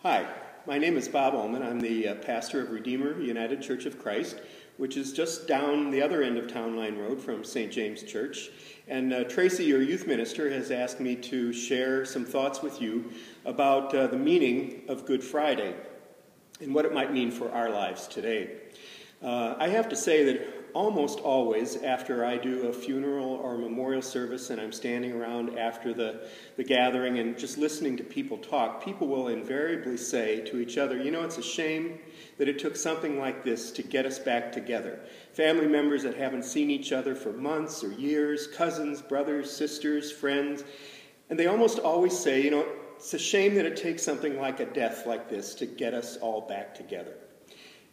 Hi, my name is Bob Ullman. I'm the pastor of Redeemer United Church of Christ, which is just down the other end of Town Line Road from St. James Church. And Tracy, your youth minister, has asked me to share some thoughts with you about the meaning of Good Friday and what it might mean for our lives today. I have to say that almost always after I do a funeral or a memorial service and I'm standing around after the gathering and just listening to people talk, people will invariably say to each other, you know, it's a shame that it took something like this to get us back together. Family members that haven't seen each other for months or years, cousins, brothers, sisters, friends, and they almost always say, you know, it's a shame that it takes something like a death like this to get us all back together.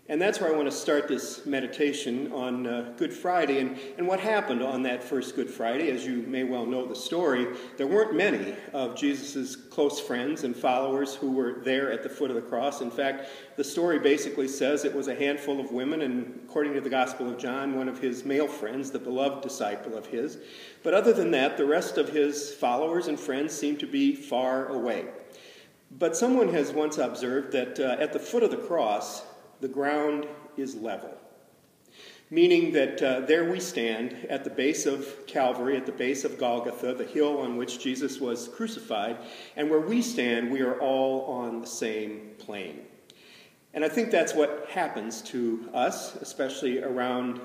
And that's where I want to start this meditation on Good Friday and what happened on that first Good Friday. As you may well know the story, there weren't many of Jesus' close friends and followers who were there at the foot of the cross. In fact, the story basically says it was a handful of women and, according to the Gospel of John, one of his male friends, the beloved disciple of his. But other than that, the rest of his followers and friends seemed to be far away. But someone has once observed that at the foot of the cross, the ground is level, meaning that there we stand at the base of Calvary, at the base of Golgotha, the hill on which Jesus was crucified, and where we stand, we are all on the same plane. And I think that's what happens to us, especially around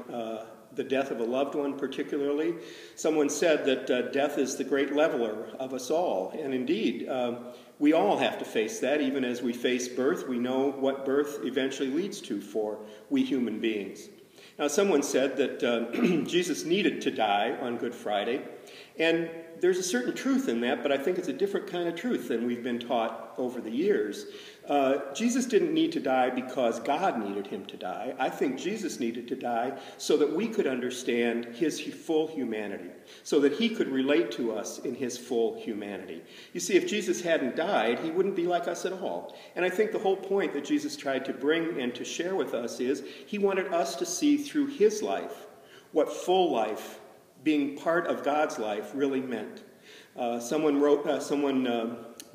the death of a loved one particularly. Someone said that death is the great leveler of us all, and indeed, we all have to face that. Even as we face birth, we know what birth eventually leads to for we human beings. Now, someone said that Jesus needed to die on Good Friday, and there's a certain truth in that, but I think it's a different kind of truth than we've been taught over the years. Jesus didn't need to die because God needed him to die. I think Jesus needed to die so that we could understand his full humanity, so that he could relate to us in his full humanity. You see, if Jesus hadn't died, he wouldn't be like us at all. And I think the whole point that Jesus tried to bring and to share with us is he wanted us to see through his life what full life, being part of God's life, really meant. Someone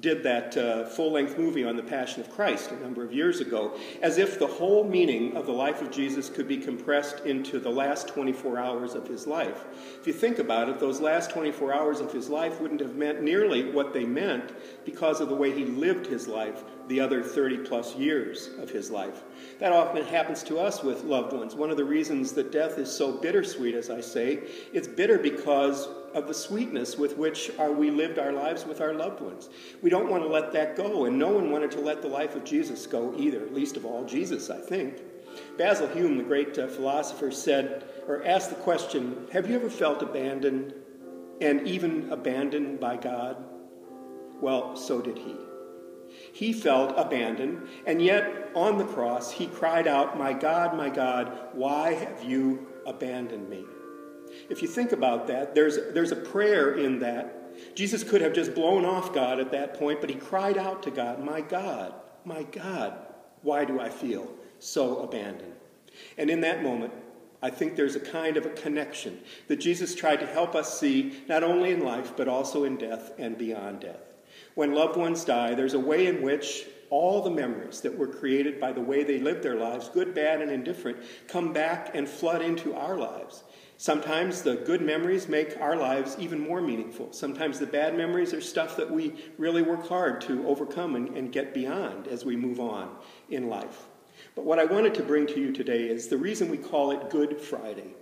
did that full-length movie on the Passion of Christ a number of years ago, as if the whole meaning of the life of Jesus could be compressed into the last 24 hours of his life. If you think about it, those last 24 hours of his life wouldn't have meant nearly what they meant because of the way he lived his life the other 30-plus years of his life. That often happens to us with loved ones. One of the reasons that death is so bittersweet, as I say, it's bitter because of the sweetness with which we lived our lives with our loved ones. We don't want to let that go, and no one wanted to let the life of Jesus go either, least of all Jesus, I think. Basil Hume, the great philosopher, said, or asked the question, have you ever felt abandoned, and even abandoned by God? Well, so did he. He felt abandoned, and yet on the cross he cried out, my God, why have you abandoned me? If you think about that, there's a prayer in that. Jesus could have just blown off God at that point, but he cried out to God, my God, why do I feel so abandoned? And in that moment, I think there's a kind of a connection that Jesus tried to help us see, not only in life, but also in death and beyond death. When loved ones die, there's a way in which all the memories that were created by the way they lived their lives, good, bad, and indifferent, come back and flood into our lives. Sometimes the good memories make our lives even more meaningful. Sometimes the bad memories are stuff that we really work hard to overcome and get beyond as we move on in life. But what I wanted to bring to you today is the reason we call it Good Friday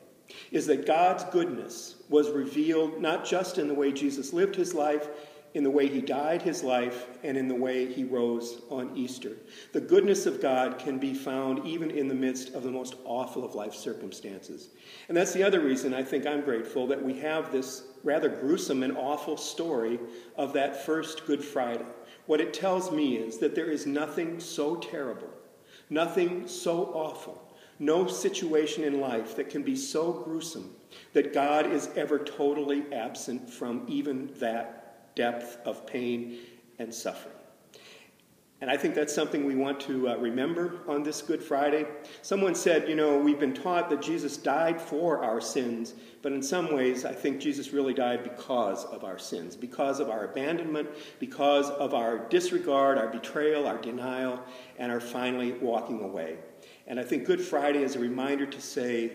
is that God's goodness was revealed not just in the way Jesus lived his life, in the way he died his life, and in the way he rose on Easter. The goodness of God can be found even in the midst of the most awful of life circumstances. And that's the other reason I think I'm grateful that we have this rather gruesome and awful story of that first Good Friday. What it tells me is that there is nothing so terrible, nothing so awful, no situation in life that can be so gruesome that God is ever totally absent from even that depth of pain and suffering. And I think that's something we want to remember on this Good Friday. Someone said, we've been taught that Jesus died for our sins, but in some ways I think Jesus really died because of our sins, because of our abandonment, because of our disregard, our betrayal, our denial, and our finally walking away. And I think Good Friday is a reminder to say,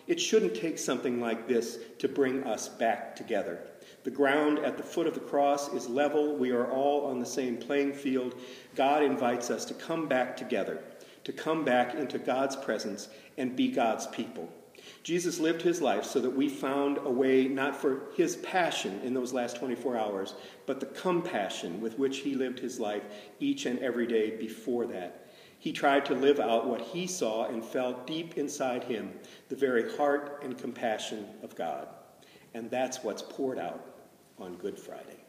it shouldn't take something like this to bring us back together. The ground at the foot of the cross is level. We are all on the same playing field. God invites us to come back together, to come back into God's presence and be God's people. Jesus lived his life so that we found a way not for his passion in those last 24 hours, but the compassion with which he lived his life each and every day before that. He tried to live out what he saw and felt deep inside him, the very heart and compassion of God. And that's what's poured out on Good Friday.